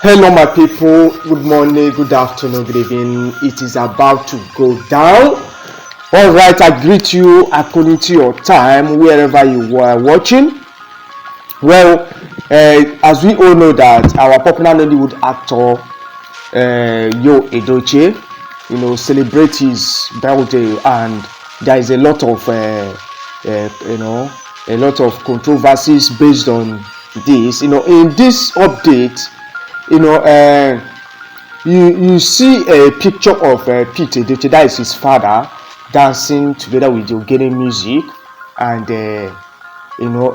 Hello, my people. Good morning, good afternoon, good evening. It is about to go down. All right, I greet you according to your time, wherever you are watching. Well, as we all know that our popular Nollywood actor, Edochia, celebrates his birthday, and there is a lot of, a lot of controversies based on this. In this update, you see a picture of Pete Edochia, that is his father, dancing together with the Ogene music, and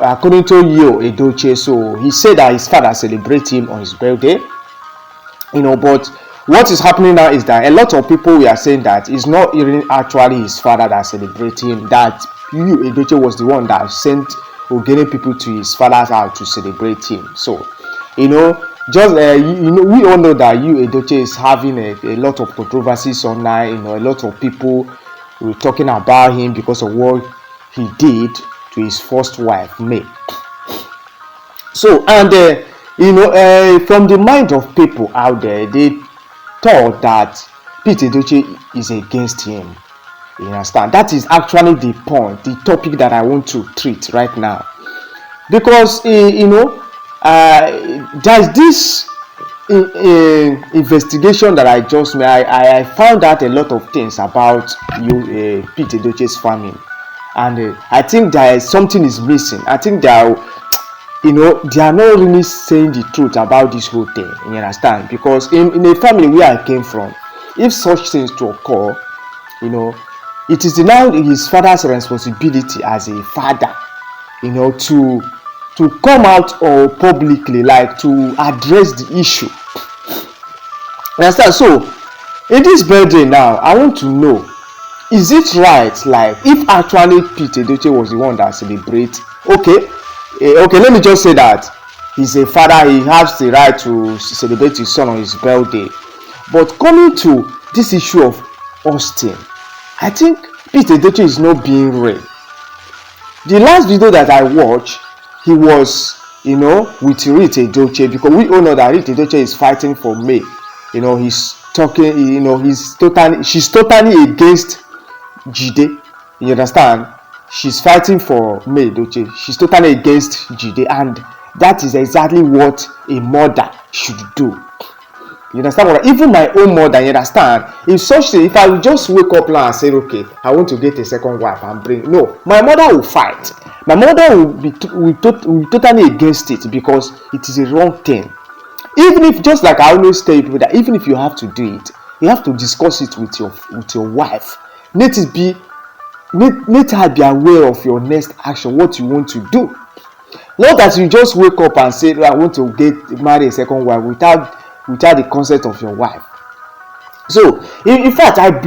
according to Edochia, so he said that his father celebrated him on his birthday. But what is happening now is that a lot of people were saying that it's not even actually his father that celebrated him, that Edochia was the one that sent Ogene people to his father's house to celebrate him. So just we all know that Edochia is having a lot of controversies online. A lot of people were talking about him because of what he did to his first wife, May. So, and from the mind of people out there, they thought that Pete Edochia is against him. You understand? That is actually the point, the topic that I want to treat right now, because there's this investigation that I just made. I found out a lot of things about Pete Edochia's family, and I think something is missing. I think they are not really saying the truth about this whole thing. You understand? Because in a family where I came from, if such things to occur, it is now his father's responsibility as a father, to come out or publicly, like, to address the issue. Understand? So in this birthday now, I want to know, is it right? Like, if actually Pete Edochia was the one that celebrates, okay, let me just say that he's a father, he has the right to celebrate his son on his birthday. But coming to this issue of Austin, I think Pete Edochia is not being real. The last video that I watched, he was, with Rita Edochia, because we all know that Rita Edochia is fighting for May. He's talking, she's totally against Jide. You understand? She's fighting for May Edochia. She's totally against Jide, and that is exactly what a mother should do. You understand what? Even my own mother, you understand? If I would just wake up now and say, okay, I want to get a second wife and bring, no, my mother will fight. My mother will be totally against it, because it is a wrong thing. Even if, just like I always tell people, that even if you have to do it, you have to discuss it with your wife. Let her be aware of your next action, what you want to do. Not that you just wake up and say, I want to marry a second wife without the consent of your wife. So in fact, I'm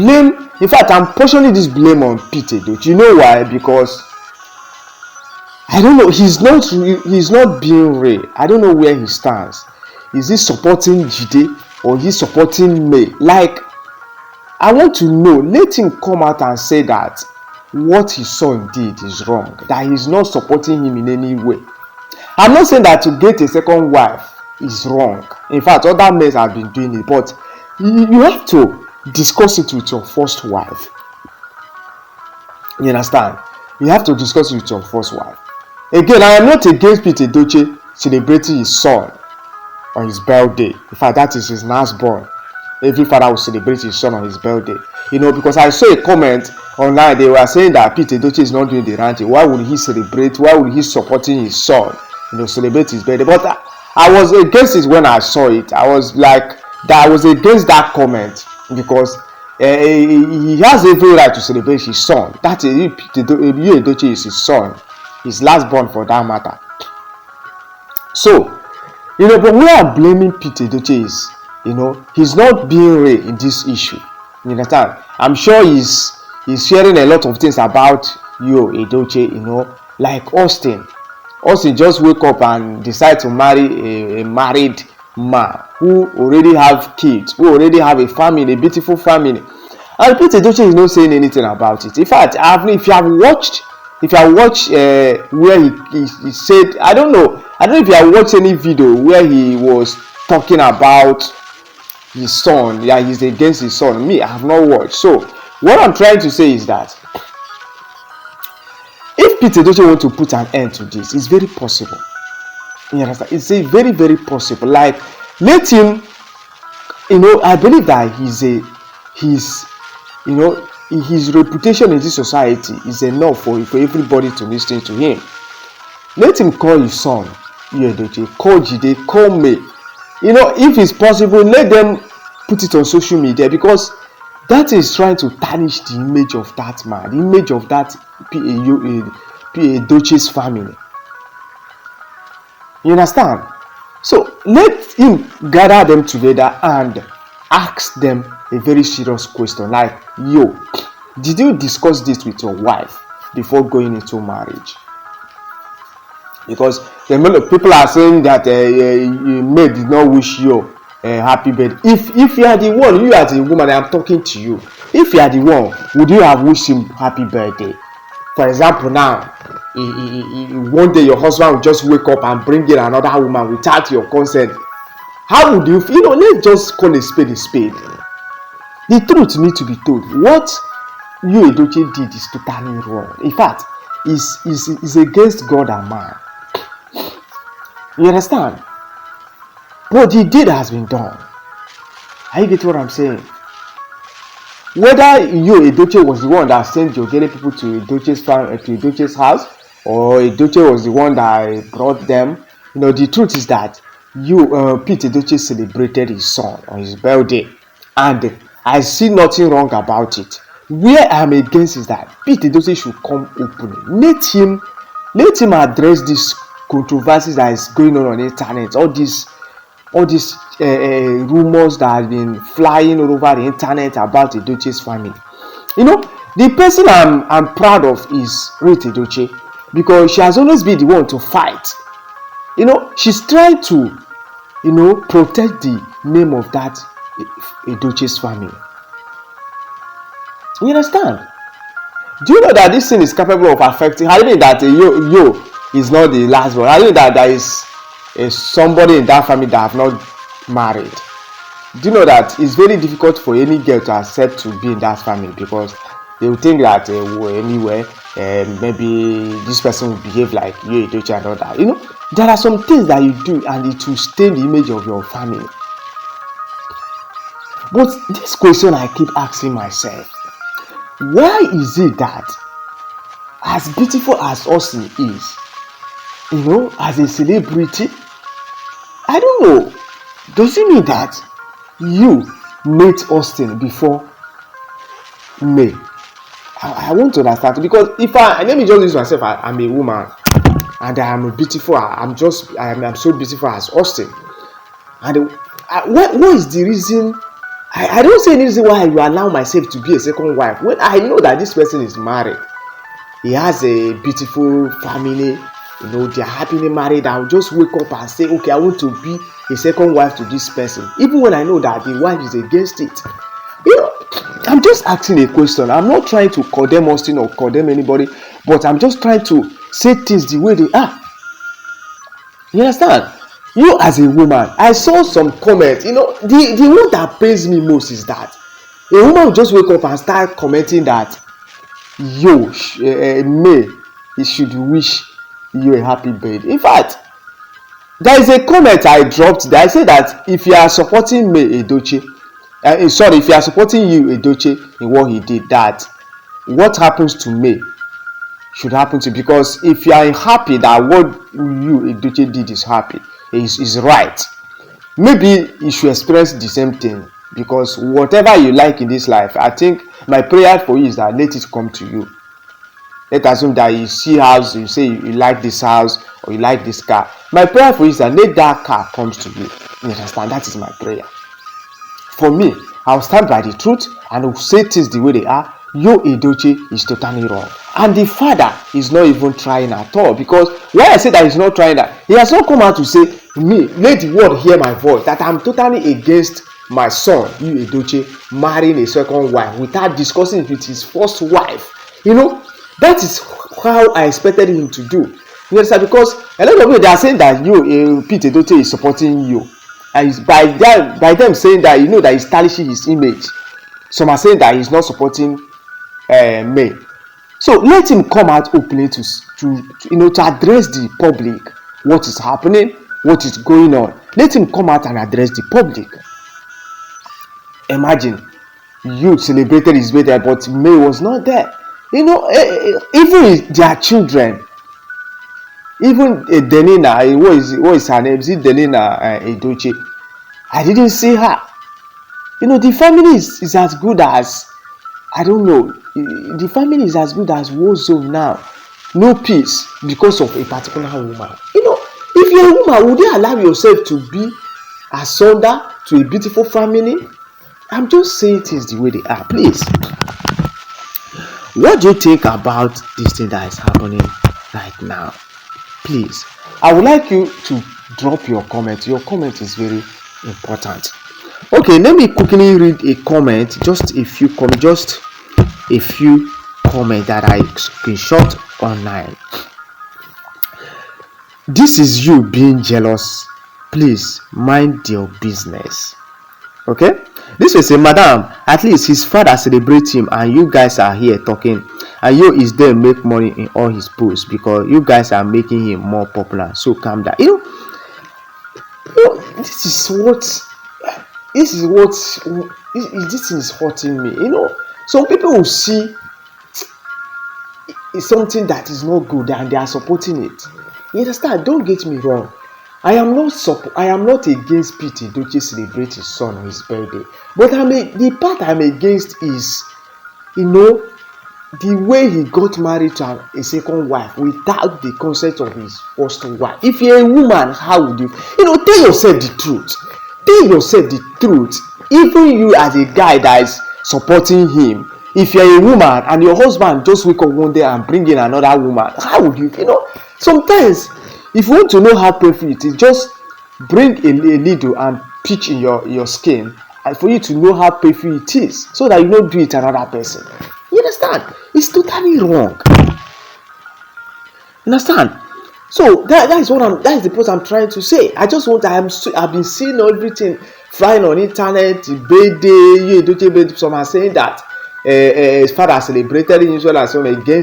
pushing this blame on Pete Edochia. You know why? Because I don't know, he's not being real. I don't know where he stands. Is he supporting Jide or is he supporting May? Like, I want to know. Let him come out and say that what his son did is wrong, that he's not supporting him in any way. I'm not saying that to get a second wife is wrong. In fact, other men have been doing it, but you have to discuss it with your first wife. You understand? You have to discuss it with your first wife. Again, I am not against Pete Edochia celebrating his son on his birthday. In fact, that is his last born. Every father will celebrate his son on his birthday. Because I saw a comment online, they were saying that Pete Edochia is not doing the ranting. Why would he celebrate? Why would he supporting his son, celebrate his birthday? But I was against it when I saw it. I was like, I was against that comment, because he has every right to celebrate his son. That is, Edochia is his son, his last born for that matter. So, but we are blaming Pete Edochia is, he's not being real in this issue. You understand? I'm sure he's sharing a lot of things about Edochia, like Austin. Austin just wake up and decide to marry a married man who already have kids, who already have a family, a beautiful family. And Pete Edochia is not saying anything about it. In fact, if you have watched where he said, I don't know if you have watched any video where he was talking about his son. Yeah, he's against his son. Me, I have not watched. So what I'm trying to say is that if Pete Edochie want to put an end to this, it's very possible. You understand? It's a very, very possible. Like, let him, I believe that his reputation in this society is enough for everybody to listen to him. Let him call his son, Edochie, call Jide, call me. If it's possible, let them put it on social media, because that is trying to tarnish the image of that man, the image of that Edochie's family. You understand? So let him gather them together and ask them a very serious question, like, did you discuss this with your wife before going into marriage? Because people are saying that May did not wish you a happy birthday. If you are the one, you as a woman, I am talking to you. If you are the one, would you have wished him happy birthday? For example, now, one day your husband will just wake up and bring in another woman without your consent. How would you feel? Let's just call a spade a spade. The truth needs to be told. What you Edochie did is totally wrong. In fact, is against God and man. You understand? But the deed has been done. Are you getting what I'm saying? Whether Edochie was the one that sent your getting people to Edochie's house, or Edochie was the one that brought them, the truth is that Pete Edochie celebrated his son on his birthday, and I see nothing wrong about it. Where I'm against is that Pete Edochie should come openly. Let him address these controversies that is going on the internet. All these rumors that have been flying all over the internet about Edochie's family. The person I'm proud of is Ruth Edochie, because she has always been the one to fight. She's trying to protect the name of that Edochie's family. You understand? Do you know that this thing is capable of affecting? I mean that Yo is not the last one. I mean that there is somebody in that family that have not married. Do you know that it's very difficult for any girl to accept to be in that family, because they will think that anyway, maybe this person will behave like you, Edochie, and all that. There are some things that you do and it will stain the image of your family. But this question I keep asking myself: why is it that, as beautiful as Austin is, as a celebrity, I don't know, does it mean that you met Austin before May? I want to understand, because let me just use myself. I'm a woman and I am beautiful. I'm so beautiful as Austin. And what is the reason? I don't see any reason why you allow myself to be a second wife when I know that this person is married. He has a beautiful family. They are happily married. I'll just wake up and say, okay, I want to be a second wife to this person, even when I know that the wife is against it. I'm just asking a question. I'm not trying to condemn Austin or condemn anybody, but I'm just trying to say things the way they are. You understand? You as a woman, I saw some comments. The one that pains me most is that a woman will just wake up and start commenting that May, he should wish you a happy birthday. In fact, there is a comment I dropped there. I said that if you are supporting May Edochie, if you are supporting you Edochie in what he did, that what happens to May should happen to you. Because if you are happy that what you Edochie did is right, maybe you should experience the same thing. Because whatever you like in this life, I think my prayer for you is that let it come to you. Let's assume that you see house, you say you like this house or you like this car. My prayer for you is that let that car comes to you. You understand? That is my prayer. For me, I'll stand by the truth and will say things the way they are. Edochie is totally wrong. And the father is not even trying at all. Because why I say that he's not trying, that he has not come out to say, me, let the world hear my voice, that I'm totally against my son, Edochie, marrying a second wife without discussing it with his first wife. That is how I expected him to do. You understand? Because a lot of people, they are saying that Pete Edochie is supporting you. And it's by them saying that, that he's tarnishing his image. Some are saying that he's not supporting May. So let him come out openly to address the public what is happening, what is going on. Let him come out and address the public. Imagine you celebrated his birthday, but May was not there. Even their children, even Delina, what is her name? Is it Delina Edochia? I didn't see her. The family is as good as, I don't know. The family is as good as war zone now. No peace because of a particular woman. If you're a woman, would you allow yourself to be asunder to a beautiful family? I'm just saying things the way they are. Please, what do you think about this thing that is happening right now? Please, I would like you to drop your comment. Your comment is very important. Okay, let me quickly read a comment. Just a few comments that I screenshot online. This is you being jealous. Please mind your business. Okay, this will say, madam, at least his father celebrates him and you guys are here talking, and you is there make money in all his posts because you guys are making him more popular. So calm down. This is hurting me. Some people will see it's something that is not good and they are supporting it. You understand? Don't get me wrong. I am not against Pete Edochia celebrate his son on his birthday, but the part I'm against is, the way he got married to a second wife without the consent of his first wife. If you're a woman, how would you? Tell yourself the truth. Tell yourself the truth. Even you as a guy that is supporting him, if you're a woman and your husband just wake up one day and bring in another woman, how would you? Sometimes, if you want to know how painful it is, just bring a needle and pitch in your skin, and for you to know how painful it is, so that you don't do it to another person. You understand? It's totally wrong. You understand? So that is the point I'm trying to say. I've been seeing everything flying on internet, birthday, some are saying that his father celebrated in Israel and some against